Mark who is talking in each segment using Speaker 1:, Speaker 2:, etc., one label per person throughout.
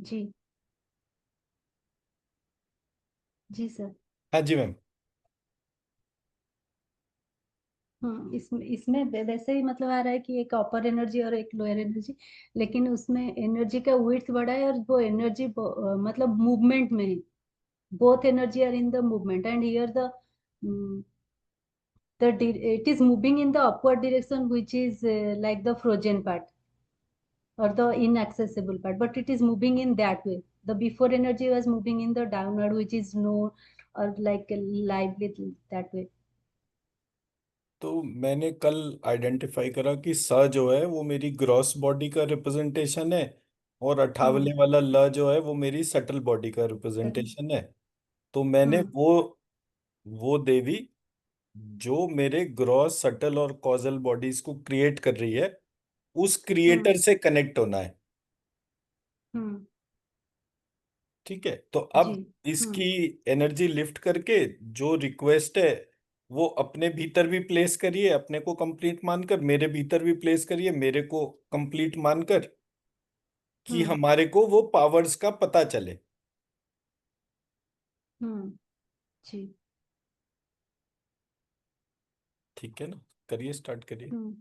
Speaker 1: जी। जी sir.
Speaker 2: हाँ जी ma'am.
Speaker 1: इसमें इसमें वैसे ही मतलब आ रहा है कि एक अपर एनर्जी और एक लोअर एनर्जी, लेकिन उसमें एनर्जी का विड्थ बड़ा है और वो एनर्जी मतलब मूवमेंट में है। Both energy are in the movement and here the it is moving in the upward direction, which is like the frozen part or the inaccessible part, but it is moving in that way. The before energy was moving in the downward, which is no or like lively that way.
Speaker 2: तो मैंने कल identify करा कि स जो है वो मेरी ग्रॉस बॉडी का रिप्रेजेंटेशन है, और अठावले
Speaker 1: हम्म।
Speaker 2: वाला ल जो है वो मेरी सटल बॉडी का
Speaker 1: सर।
Speaker 2: रिप्रेजेंटेशन है। तो मैंने
Speaker 1: हम्म।
Speaker 2: वो देवी जो मेरे ग्रॉस सटल और कॉजल बॉडीज को क्रिएट कर रही है, उस
Speaker 1: हम्म।
Speaker 2: क्रिएटर से कनेक्ट होना है।
Speaker 1: हम्म।
Speaker 2: ठीक है, तो
Speaker 1: जी।
Speaker 2: अब इसकी
Speaker 1: हम्म।
Speaker 2: एनर्जी लिफ्ट करके जो रिक्वेस्ट है वो अपने भीतर भी प्लेस करिए, अपने को कंप्लीट मानकर मेरे भीतर भी प्लेस करिए, मेरे को कंप्लीट मानकर, कि
Speaker 1: हम्म।
Speaker 2: हमारे को वो पावर्स का पता चले।
Speaker 1: हम्म। जी।
Speaker 2: ठीक है ना, करिए, स्टार्ट करिए।
Speaker 1: हम्म।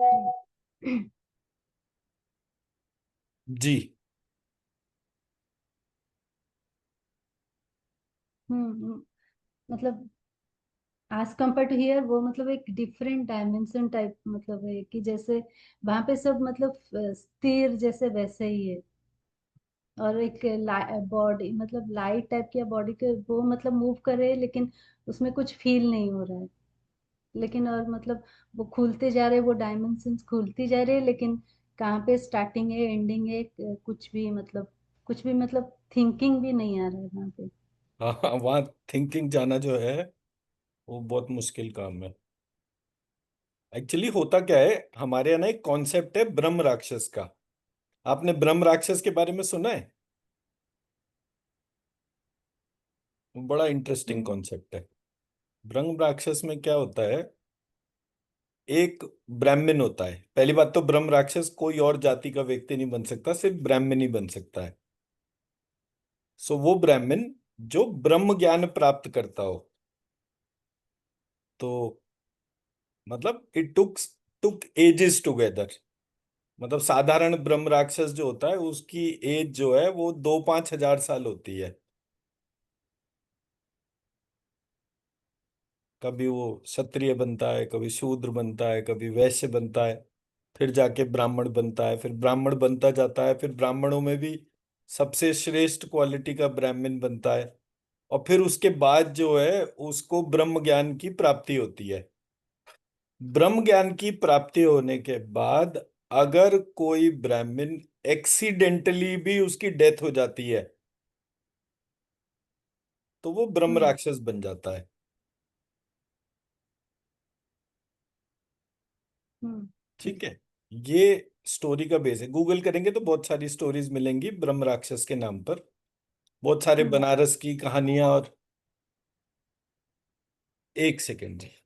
Speaker 1: हम्म
Speaker 2: जी।
Speaker 1: मतलब एज कम्पेयर टू हियर वो मतलब एक डिफरेंट डायमेंशन टाइप मतलब है कि जैसे वहां पे सब मतलब स्थिर जैसे वैसे ही है। और एक बॉडी मतलब लाइट टाइप की बॉडी के वो मतलब मूव कर रहे हैं लेकिन उसमें कुछ फील नहीं हो रहा है। लेकिन और मतलब वो खुलते जा रहे हैं, वो डायमेंशंस खुलती जा रही है लेकिन कहाँ पे स्टार्टिंग है एंडिंग है कुछ भी मतलब थिंकिंग भी नहीं आ रहा है वहाँ पे।
Speaker 2: हाँ हाँ, वहाँ थिंकिंग जाना जो है वो बहुत मुश्किल काम है। एक्चुअली होता क्या है, हमारे यहाँ ना एक कॉन्सेप्ट है ब्रह्म राक्षस का। आपने ब्रह्म राक्षस के बारे में सुना है? वो बड़ा इंटरेस्टिंग
Speaker 1: हम्म
Speaker 2: कॉन्सेप्ट है। ब्रह्म राक्षस में क्या होता है, एक ब्राह्मण होता है। पहली बात तो ब्रह्म राक्षस कोई और जाति का व्यक्ति नहीं बन सकता, सिर्फ ब्राह्मण ही बन सकता है। सो वो ब्राह्मण जो ब्रह्म ज्ञान प्राप्त करता हो, तो मतलब इट टुक एजेस टुगेदर। मतलब साधारण ब्रह्म राक्षस जो होता है उसकी एज जो है वो 2-5 हजार साल होती है। कभी वो क्षत्रिय बनता है, कभी शूद्र बनता है, कभी वैश्य बनता है, फिर जाके ब्राह्मण बनता है, फिर ब्राह्मण बनता जाता है, फिर ब्राह्मणों में भी सबसे श्रेष्ठ क्वालिटी का ब्राह्मण बनता है। और फिर उसके बाद जो है उसको ब्रह्म ज्ञान की प्राप्ति होती है। ब्रह्म ज्ञान की प्राप्ति होने के बाद अगर कोई ब्राह्मण एक्सीडेंटली भी उसकी डेथ हो जाती है तो वो ब्रह्म
Speaker 1: हम्म
Speaker 2: राक्षस बन जाता है।
Speaker 1: हम्म
Speaker 2: ठीक है, ये स्टोरी का बेस है। गूगल करेंगे तो बहुत सारी स्टोरीज मिलेंगी ब्रह्म राक्षस के नाम पर, बहुत सारे
Speaker 1: हम्म
Speaker 2: बनारस की कहानियां। और एक सेकेंड जी।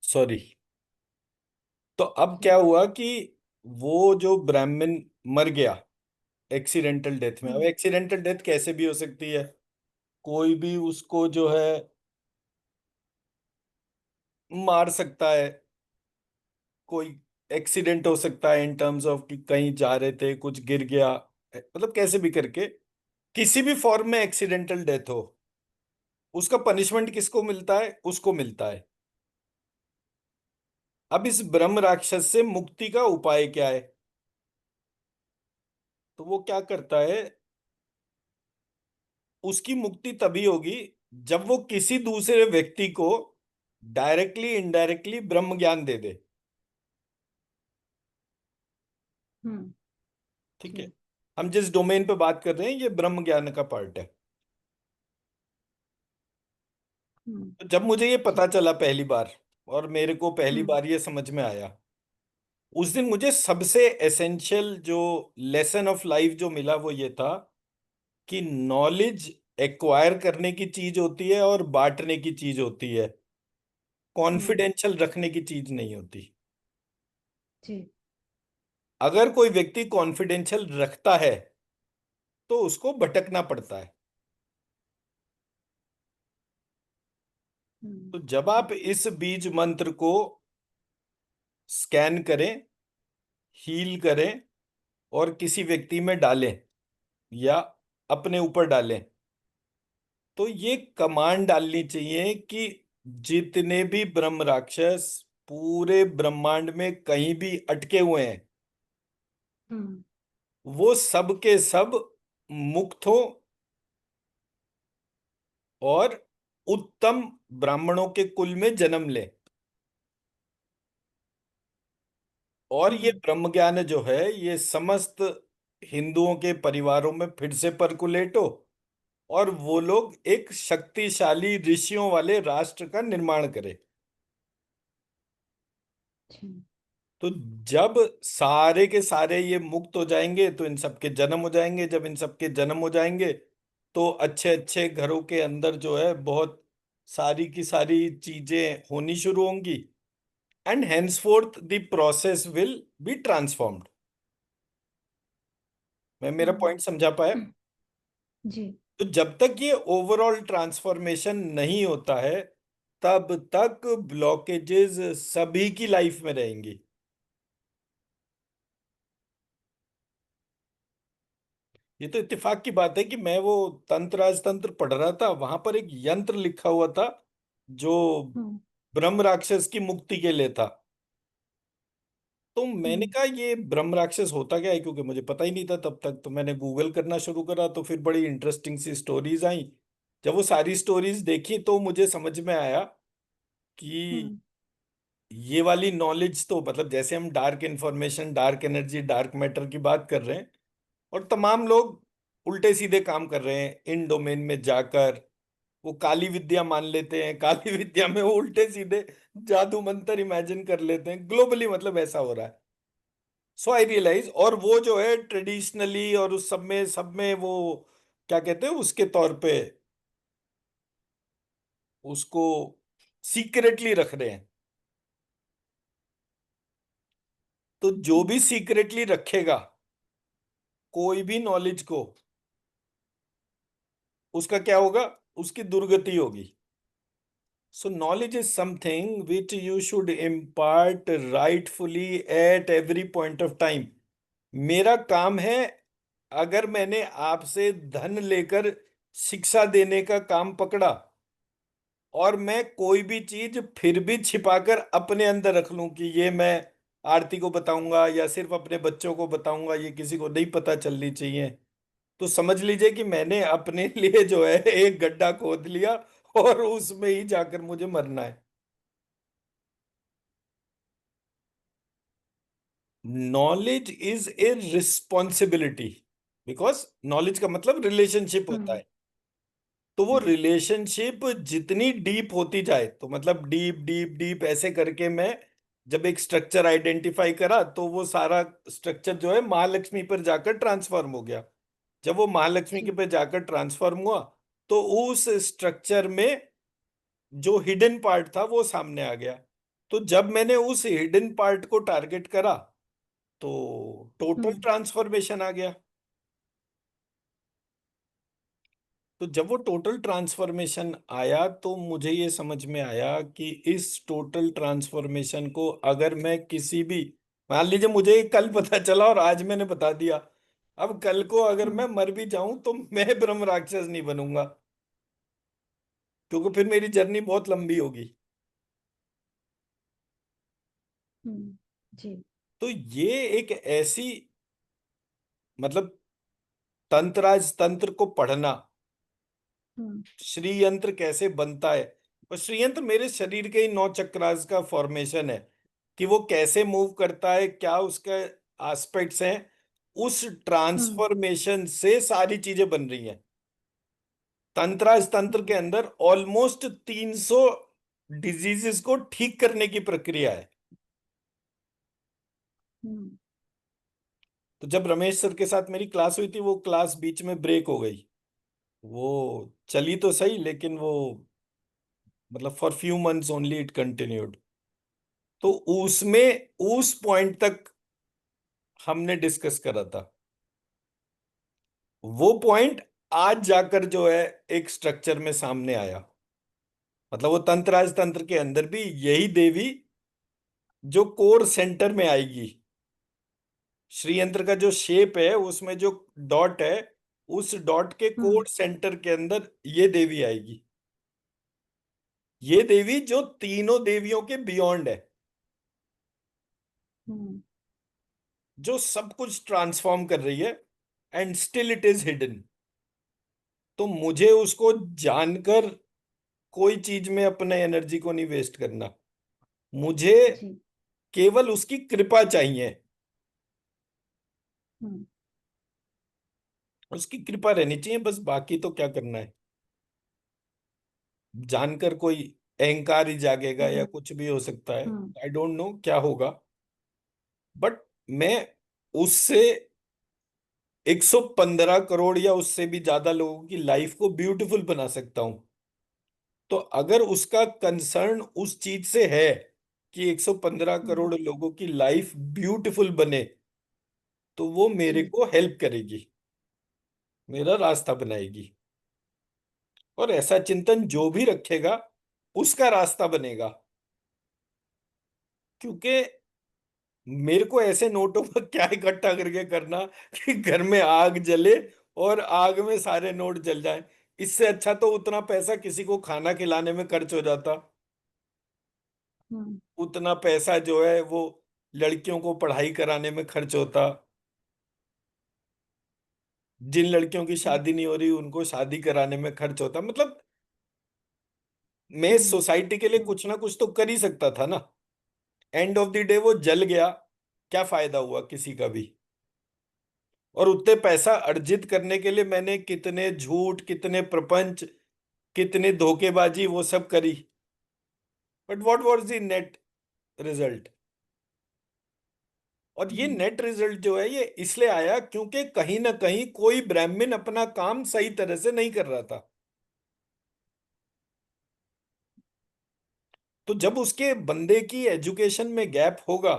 Speaker 2: सॉरी। तो अब क्या हुआ कि वो जो ब्राह्मण मर गया एक्सीडेंटल डेथ में। अब
Speaker 1: हम्म
Speaker 2: एक्सीडेंटल डेथ कैसे भी हो सकती है, कोई भी उसको जो है मार सकता है, कोई एक्सीडेंट हो सकता है इन टर्म्स ऑफ कि कहीं जा रहे थे कुछ गिर गया, मतलब कैसे भी करके किसी भी फॉर्म में एक्सीडेंटल डेथ हो, उसका पनिशमेंट किसको मिलता है? उसको मिलता है। अब इस ब्रह्म राक्षस से मुक्ति का उपाय क्या है? तो वो क्या करता है, उसकी मुक्ति तभी होगी जब वो किसी दूसरे व्यक्ति को डायरेक्टली इनडायरेक्टली ब्रह्म ज्ञान दे दे।
Speaker 1: हम्म
Speaker 2: ठीक है,
Speaker 1: जी
Speaker 2: हम जिस डोमेन पे बात कर रहे हैं ये ब्रह्म ज्ञान का पार्ट है।
Speaker 1: हम्म
Speaker 2: तो जब मुझे ये पता
Speaker 1: ठीक है
Speaker 2: चला पहली बार और मेरे को पहली
Speaker 1: हम्म
Speaker 2: बार ये समझ में आया, उस दिन मुझे सबसे एसेंशियल जो लेसन ऑफ लाइफ जो मिला वो ये था कि नॉलेज एक्वायर करने की चीज होती है और बांटने की चीज होती है,
Speaker 1: हम्म।
Speaker 2: कॉन्फिडेंशियल रखने की चीज नहीं होती।
Speaker 1: जी।
Speaker 2: अगर कोई व्यक्ति कॉन्फिडेंशियल रखता है तो उसको भटकना पड़ता है। तो जब
Speaker 1: जी।
Speaker 2: आप इस बीज मंत्र को स्कैन करें, हील करें और किसी व्यक्ति में डालें या अपने ऊपर डालें, तो ये कमांड डालनी चाहिए कि जितने भी ब्रह्म राक्षस पूरे ब्रह्मांड में कहीं भी अटके हुए हैं,
Speaker 1: हम्म।
Speaker 2: वो सब के सब मुक्त हो और उत्तम ब्राह्मणों के कुल में जन्म ले। और ये
Speaker 1: हम्म।
Speaker 2: ब्रह्म ज्ञान जो है ये समस्त हिंदुओं के परिवारों में फिर से परकुलेट हो और वो लोग एक शक्तिशाली ऋषियों वाले राष्ट्र का निर्माण करें।
Speaker 1: जी।
Speaker 2: तो जब सारे के सारे ये मुक्त हो जाएंगे तो इन सबके जन्म हो जाएंगे, जब इन सबके जन्म हो जाएंगे तो अच्छे अच्छे घरों के अंदर जो है बहुत सारी की सारी चीजें होनी शुरू होंगी, and henceforth the process will be transformed. मैं मेरा
Speaker 1: हम्म।
Speaker 2: पॉइंट समझा पाया?
Speaker 1: जी।
Speaker 2: तो जब तक ये ओवरऑल ट्रांसफॉर्मेशन नहीं होता है तब तक ब्लॉकेजेस सभी की लाइफ में रहेंगी। ये तो इत्तेफाक की बात है कि मैं वो तंत्र राजतंत्र पढ़ रहा था, वहां पर एक यंत्र लिखा हुआ था जो
Speaker 1: हम्म।
Speaker 2: ब्रह्म राक्षस की मुक्ति के लिए था। तो मैंने
Speaker 1: हम्म।
Speaker 2: कहा ये ब्रह्म राक्षस होता क्या है, क्योंकि मुझे पता ही नहीं था तब तक। तो मैंने गूगल करना शुरू करा तो फिर बड़ी इंटरेस्टिंग सी स्टोरीज आई। जब वो सारी स्टोरीज देखी तो मुझे समझ में आया कि
Speaker 1: हम्म।
Speaker 2: ये वाली नॉलेज तो मतलब जैसे हम dark information, dark energy, dark matter की बात कर रहे हैं और तमाम लोग उल्टे सीधे काम कर रहे हैं इन डोमेन में जाकर, वो काली विद्या मान लेते हैं, काली विद्या में वो उल्टे सीधे जादू मंत्र इमेजिन कर लेते हैं ग्लोबली, मतलब ऐसा हो रहा है। सो आई रियलाइज, और वो जो है ट्रेडिशनली और उस सब में वो क्या कहते हैं उसके तौर पे उसको सीक्रेटली रख रहे हैं। तो जो भी सीक्रेटली रखेगा कोई भी नॉलेज को, उसका क्या होगा, उसकी दुर्गति होगी। सो knowledge is something which you should impart rightfully at every point of time. मेरा काम है, अगर मैंने आपसे धन लेकर शिक्षा देने का काम पकड़ा और मैं कोई भी चीज फिर भी छिपाकर अपने अंदर रख लूं कि ये मैं आरती को बताऊंगा या सिर्फ अपने बच्चों को बताऊंगा, ये किसी को नहीं पता चलनी चाहिए, तो समझ लीजिए कि मैंने अपने लिए जो है एक गड्ढा खोद लिया और उसमें ही जाकर मुझे मरना है। Knowledge is a responsibility, because knowledge का मतलब रिलेशनशिप होता
Speaker 1: हम्म।
Speaker 2: है। तो वो
Speaker 1: हम्म।
Speaker 2: रिलेशनशिप जितनी डीप होती जाए, तो मतलब डीप डीप डीप ऐसे करके मैं जब एक स्ट्रक्चर आइडेंटिफाई करा तो वो सारा स्ट्रक्चर जो है महालक्ष्मी पर जाकर ट्रांसफॉर्म हो गया। जब वो महालक्ष्मी के
Speaker 1: जी।
Speaker 2: पे जाकर ट्रांसफॉर्म हुआ तो उस स्ट्रक्चर में जो हिडन पार्ट था वो सामने आ गया। तो जब मैंने उस हिडन पार्ट को टारगेट करा तो टोटल
Speaker 1: हम्म।
Speaker 2: ट्रांसफॉर्मेशन आ गया। तो जब वो टोटल ट्रांसफॉर्मेशन आया तो मुझे ये समझ में आया कि इस टोटल ट्रांसफॉर्मेशन को अगर मैं किसी भी, मान लीजिए मुझे कल पता चला और आज मैंने बता दिया, अब कल को अगर मैं
Speaker 1: हम्म।
Speaker 2: मर भी जाऊं तो मैं ब्रह्म राक्षस नहीं बनूंगा, क्योंकि फिर मेरी जर्नी बहुत लंबी होगी।
Speaker 1: जी।
Speaker 2: तो ये एक ऐसी, मतलब तंत्राज तंत्र को पढ़ना,
Speaker 1: हम्म।
Speaker 2: श्री यंत्र कैसे बनता है, और श्री यंत्र मेरे शरीर के ही 9 चक्रास का फॉर्मेशन है कि वो कैसे मूव करता है, क्या उसके एस्पेक्ट्स हैं, उस
Speaker 1: हम्म।
Speaker 2: ट्रांसफॉर्मेशन से सारी चीजें बन रही हैं। तंत्राज तंत्र के
Speaker 1: हम्म।
Speaker 2: अंदर ऑलमोस्ट 300 डिजीजेस को ठीक करने की प्रक्रिया है।
Speaker 1: हम्म।
Speaker 2: तो जब रमेश सर के साथ मेरी क्लास हुई थी वो क्लास बीच में ब्रेक हो गई, वो चली तो सही, लेकिन वो मतलब for few months only it continued. तो उसमें उस पॉइंट तक हमने डिस्कस करा था। वो पॉइंट आज जाकर जो है एक स्ट्रक्चर में सामने आया। मतलब वो तंत्र राज तंत्र के अंदर भी यही देवी जो कोर सेंटर में आएगी, श्री यंत्र का जो शेप है उसमें जो डॉट है, उस डॉट के
Speaker 1: हम्म
Speaker 2: कोर सेंटर के अंदर ये देवी आएगी। ये देवी जो तीनों देवियों के बियॉन्ड है,
Speaker 1: हम्म
Speaker 2: जो सब कुछ ट्रांसफॉर्म कर रही है, and still it is hidden. तो मुझे उसको जानकर कोई चीज में अपने एनर्जी को नहीं वेस्ट करना। मुझे
Speaker 1: जी।
Speaker 2: केवल उसकी कृपा चाहिए।
Speaker 1: हम्म
Speaker 2: उसकी कृपा रहनी चाहिए बस, बाकी तो क्या करना है। जानकर कोई अहंकार ही जागेगा या
Speaker 1: हम्म
Speaker 2: कुछ भी हो सकता है,
Speaker 1: हम्म
Speaker 2: आई डोंट नो क्या होगा। बट मैं उससे 115 करोड़ या उससे भी ज्यादा लोगों की लाइफ को ब्यूटीफुल बना सकता हूं। तो अगर उसका कंसर्न उस चीज से है कि 115
Speaker 1: हम्म
Speaker 2: करोड़ लोगों की लाइफ ब्यूटीफुल बने, तो वो मेरे
Speaker 1: जी।
Speaker 2: को हेल्प करेगी, मेरा रास्ता बनाएगी। और ऐसा चिंतन जो भी रखेगा उसका रास्ता बनेगा। क्योंकि मेरे को ऐसे नोटों पर क्या इकट्ठा करके करना कि घर में आग जले और आग में सारे नोट जल जाएं। इससे अच्छा तो उतना पैसा किसी को खाना खिलाने में खर्च हो जाता।
Speaker 1: हम्म
Speaker 2: उतना पैसा जो है वो लड़कियों को पढ़ाई कराने में खर्च होता। जिन लड़कियों की
Speaker 1: जी।
Speaker 2: शादी नहीं हो रही उनको शादी कराने में खर्च होता। मतलब मैं
Speaker 1: हम्म
Speaker 2: सोसाइटी के लिए
Speaker 1: हम्म
Speaker 2: कुछ ना कुछ तो कर ही सकता था ना। एंड ऑफ द डे वो जल गया, क्या फायदा हुआ किसी का भी। और उतने पैसा अर्जित करने के लिए मैंने कितने झूठ, कितने प्रपंच, कितने धोखेबाजी वो सब करी। But what was the net result? और ये
Speaker 1: हम्म
Speaker 2: नेट रिजल्ट जो है ये इसलिए आया क्योंकि कहीं ना कहीं कोई ब्राह्मण अपना काम सही तरह से नहीं कर रहा था। तो जब उसके बंदे की एजुकेशन में गैप होगा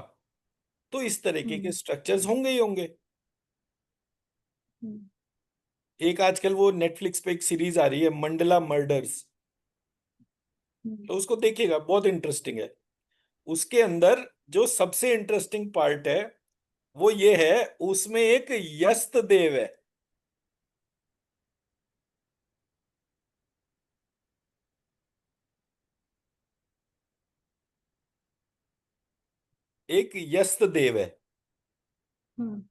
Speaker 2: तो इस तरीके के
Speaker 1: हम्म
Speaker 2: स्ट्रक्चर्स होंगे ही होंगे।
Speaker 1: हम्म
Speaker 2: एक आजकल वो नेटफ्लिक्स पे एक सीरीज आ रही है, मंडला मर्डर्स।
Speaker 1: हम्म
Speaker 2: तो उसको देखिएगा, बहुत इंटरेस्टिंग है। उसके अंदर जो सबसे इंटरेस्टिंग पार्ट है वो ये है, उसमें एक यस्त देव है। एक यस्त देव है।
Speaker 1: हम्म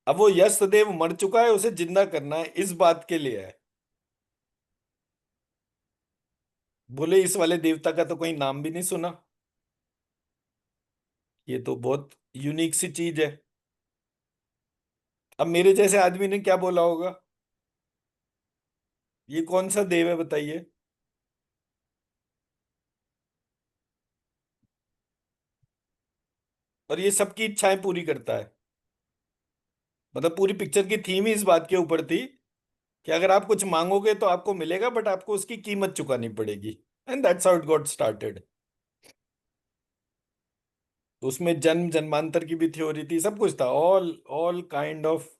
Speaker 2: अब वो यस्त देव मर चुका है, उसे जिंदा करना है, इस बात के लिए है। बोले इस वाले देवता का तो कोई नाम भी नहीं सुना। ये तो बहुत यूनिक सी चीज है। अब मेरे जैसे आदमी ने क्या बोला होगा, ये कौन सा देव है बताइए। और ये सबकी इच्छाएं पूरी करता है। मतलब पूरी पिक्चर की थीम ही इस बात के ऊपर थी कि अगर आप कुछ मांगोगे तो आपको मिलेगा, बट आपको उसकी कीमत चुकानी पड़ेगी। And that's how it got started. उसमें जन्म जन्मांतर की भी थ्योरी थी, सब कुछ था। All all kind of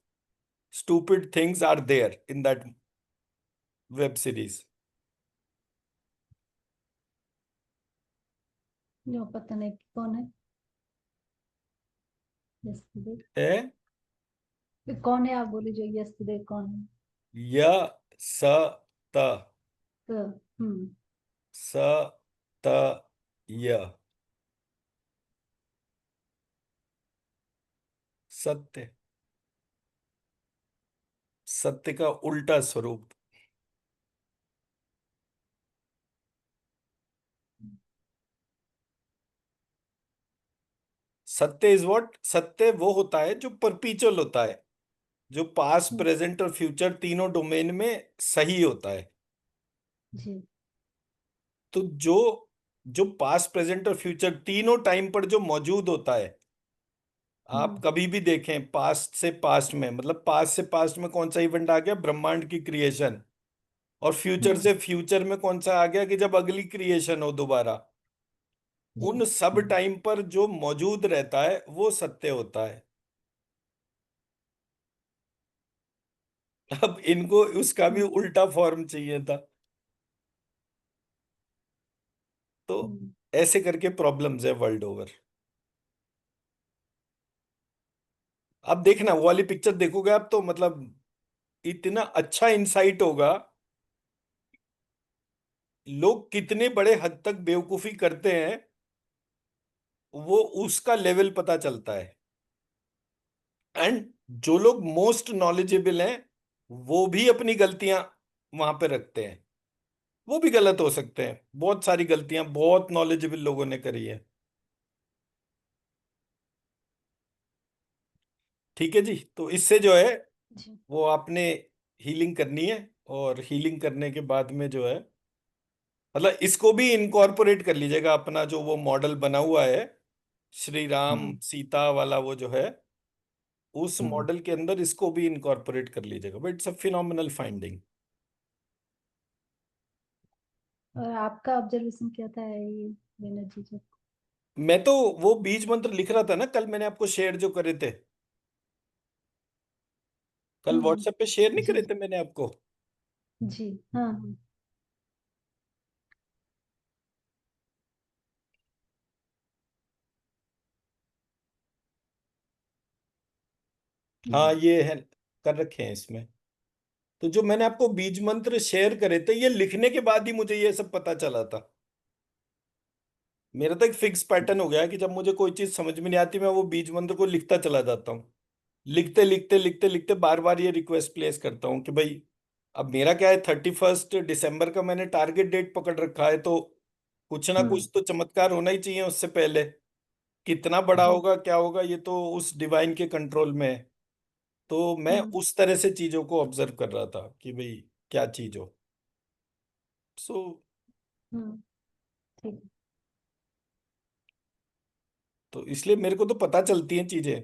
Speaker 2: stupid things are there in that web series.
Speaker 1: जो पता नहीं कौन है यस्टरडे।
Speaker 2: है
Speaker 1: कौन है आप बोले जो यस्टरडे कौन है?
Speaker 2: य स त
Speaker 1: तो
Speaker 2: स त य, सत्य, सत्य का उल्टा स्वरूप। सत्य इज व्हाट, सत्य वो होता है जो परपीचुअल होता है, जो पास्ट
Speaker 1: हम्म,
Speaker 2: प्रेजेंट और फ्यूचर तीनों डोमेन में सही होता है।
Speaker 1: जी।
Speaker 2: तो जो जो पास्ट प्रेजेंट और फ्यूचर तीनों टाइम पर जो मौजूद होता है, आप
Speaker 1: हम्म
Speaker 2: कभी भी देखें पास्ट से पास्ट में, मतलब पास्ट से पास्ट में कौन सा इवेंट आ गया, ब्रह्मांड की क्रिएशन। और फ्यूचर
Speaker 1: हम्म
Speaker 2: से फ्यूचर में कौन सा आ गया कि जब अगली क्रिएशन हो दोबारा,
Speaker 1: जी
Speaker 2: उन सब टाइम पर जो मौजूद रहता है वो सत्य होता है। अब इनको उसका भी
Speaker 1: हम्म
Speaker 2: उल्टा फॉर्म चाहिए था। तो
Speaker 1: हम्म
Speaker 2: ऐसे करके प्रॉब्लम्स है वर्ल्ड ओवर। अब देखना वो वाली पिक्चर देखोगे आप तो मतलब इतना अच्छा इंसाइट होगा। लोग कितने बड़े हद तक बेवकूफी करते हैं वो उसका लेवल पता चलता है। एंड जो लोग मोस्ट नॉलेजेबल हैं वो भी अपनी गलतियां वहां पे रखते हैं। वो भी गलत हो सकते हैं, बहुत सारी गलतियां बहुत नॉलेजेबल लोगों ने करी है। ठीक है जी, तो इससे जो है
Speaker 1: जी
Speaker 2: वो आपने हीलिंग करनी है। और हीलिंग करने के बाद में जो है मतलब इसको भी इनकॉर्पोरेट कर लीजिएगा, अपना जो वो मॉडल बना हुआ है श्री राम
Speaker 1: हम्म
Speaker 2: सीता वाला वो जो है, उस
Speaker 1: हम्म
Speaker 2: मॉडल के अंदर इसको भी इनकॉर्पोरेट कर लीजिएगा, but it's a phenomenal finding.
Speaker 1: और आपका ऑब्जर्वेशन क्या था ये एनर्जी जो?
Speaker 2: मैं तो वो बीज मंत्र लिख रहा था ना, कल मैंने आपको शेयर जो करे थे, कल
Speaker 1: हम्म
Speaker 2: व्हाट्सएप पे शेयर नहीं
Speaker 1: जी
Speaker 2: करे थे मैंने आपको।
Speaker 1: जी हाँ हाँ
Speaker 2: हाँ
Speaker 1: हम्म
Speaker 2: ये है, कर रखे हैं इसमें। तो जो मैंने आपको बीज मंत्र शेयर करे थे ये लिखने के बाद ही मुझे ये सब पता चला था। मेरा तो एक फिक्स पैटर्न हो गया है कि जब मुझे कोई चीज समझ में नहीं आती मैं वो बीज मंत्र को लिखता चला जाता हूँ। लिखते लिखते लिखते लिखते बार बार ये रिक्वेस्ट प्लेस करता हूँ कि भाई अब मेरा क्या है 31 दिसंबर का मैंने टारगेट डेट पकड़ रखा है, तो कुछ ना
Speaker 1: हम्म
Speaker 2: कुछ तो चमत्कार होना ही चाहिए उससे पहले। कितना बड़ा
Speaker 1: जी
Speaker 2: होगा क्या होगा ये तो उस डिवाइन के कंट्रोल में है। तो मैं
Speaker 1: हम्म
Speaker 2: उस तरह से चीजों को ऑब्जर्व कर रहा था कि भाई क्या चीज हो। सो
Speaker 1: हम्म ठीक है
Speaker 2: तो इसलिए मेरे को तो पता चलती हैं चीजें।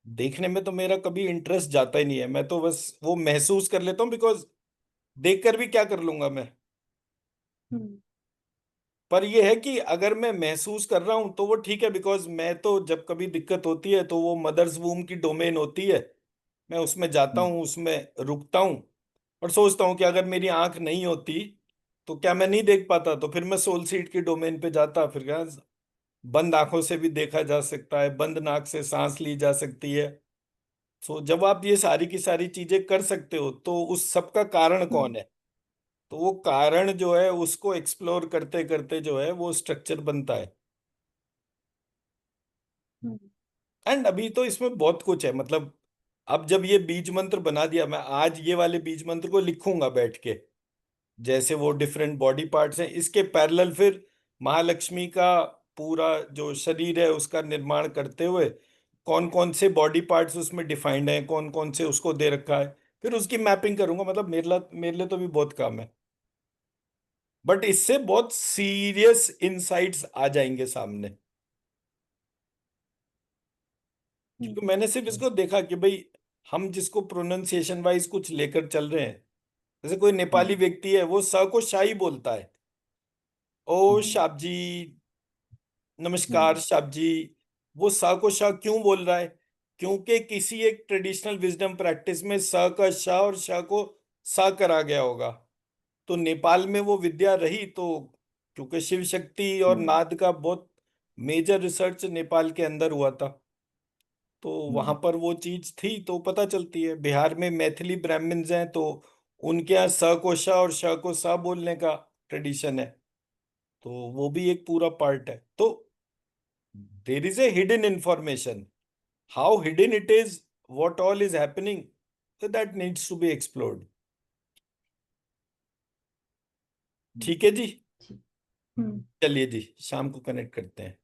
Speaker 2: देखने में तो मेरा कभी इंटरेस्ट जाता ही नहीं है, मैं तो बस वो महसूस कर लेता हूँ, बिकॉज देखकर भी क्या कर लूंगा मैं।
Speaker 1: हम्म
Speaker 2: पर यह है कि अगर मैं महसूस कर रहा हूं तो वो ठीक है, बिकॉज मैं तो जब कभी दिक्कत होती है तो वो मदर्स वूम की डोमेन होती है, मैं उसमें जाता
Speaker 1: हम्म
Speaker 2: हूँ, उसमें रुकता हूँ और सोचता हूँ कि अगर मेरी आंख नहीं होती तो क्या मैं नहीं देख पाता, तो फिर मैं सोल सीड की डोमेन पे जाता, फिर क्या बंद आंखों से भी देखा जा सकता है, बंद नाक से सांस ली जा सकती है। सो जब आप ये सारी की सारी चीजें कर सकते हो तो उस सब का कारण कौन
Speaker 1: हम्म
Speaker 2: है। तो वो कारण जो है उसको एक्सप्लोर करते करते जो है वो स्ट्रक्चर बनता है।
Speaker 1: हम्म
Speaker 2: एंड अभी तो इसमें बहुत कुछ है मतलब। अब जब ये बीज मंत्र बना दिया, मैं आज ये वाले बीज मंत्र को लिखूंगा बैठ के, जैसे वो डिफरेंट बॉडी पार्ट्स हैं इसके पैरेलल, फिर महालक्ष्मी का पूरा जो शरीर है उसका निर्माण करते हुए कौन कौन से बॉडी पार्ट्स उसमें डिफाइंड हैं, कौन कौन से उसको दे रखा है, फिर उसकी मैपिंग करूंगा। मतलब मेरे लिए तो भी बहुत काम है, बट इससे बहुत सीरियस इंसाइट्स आ जाएंगे सामने। क्योंकि
Speaker 1: हम्म
Speaker 2: मैंने सिर्फ इसको देखा कि भाई हम जिसको प्रोनाउंसिएशन वाइज कुछ लेकर चल रहे हैं, जैसे कोई नेपाली
Speaker 1: हम्म
Speaker 2: व्यक्ति है वो स को शाही बोलता है, ओ
Speaker 1: जी
Speaker 2: शाप जी,
Speaker 1: हम्म
Speaker 2: नमस्कार शाप जी। वो स को श क्यों बोल रहा है? क्योंकि किसी एक ट्रेडिशनल विजडम प्रैक्टिस में स का श और श को स करा गया होगा। तो नेपाल में वो विद्या रही, तो क्योंकि शिव शक्ति और
Speaker 1: हम्म
Speaker 2: नाद का बहुत मेजर रिसर्च नेपाल के अंदर हुआ था, तो वहां
Speaker 1: हम्म
Speaker 2: पर वो चीज थी तो पता चलती है। बिहार में मैथिली ब्राह्मण्स हैं तो उनके यहाँ स को श और श को स बोलने का ट्रेडिशन है, तो वो भी एक पूरा पार्ट है। तो there is a hidden information, how hidden it is, what all is happening, so that needs to be explored।
Speaker 1: हम्म
Speaker 2: ठीक है जी,
Speaker 1: जी हम्म
Speaker 2: चलिए जी शाम को कनेक्ट करते हैं।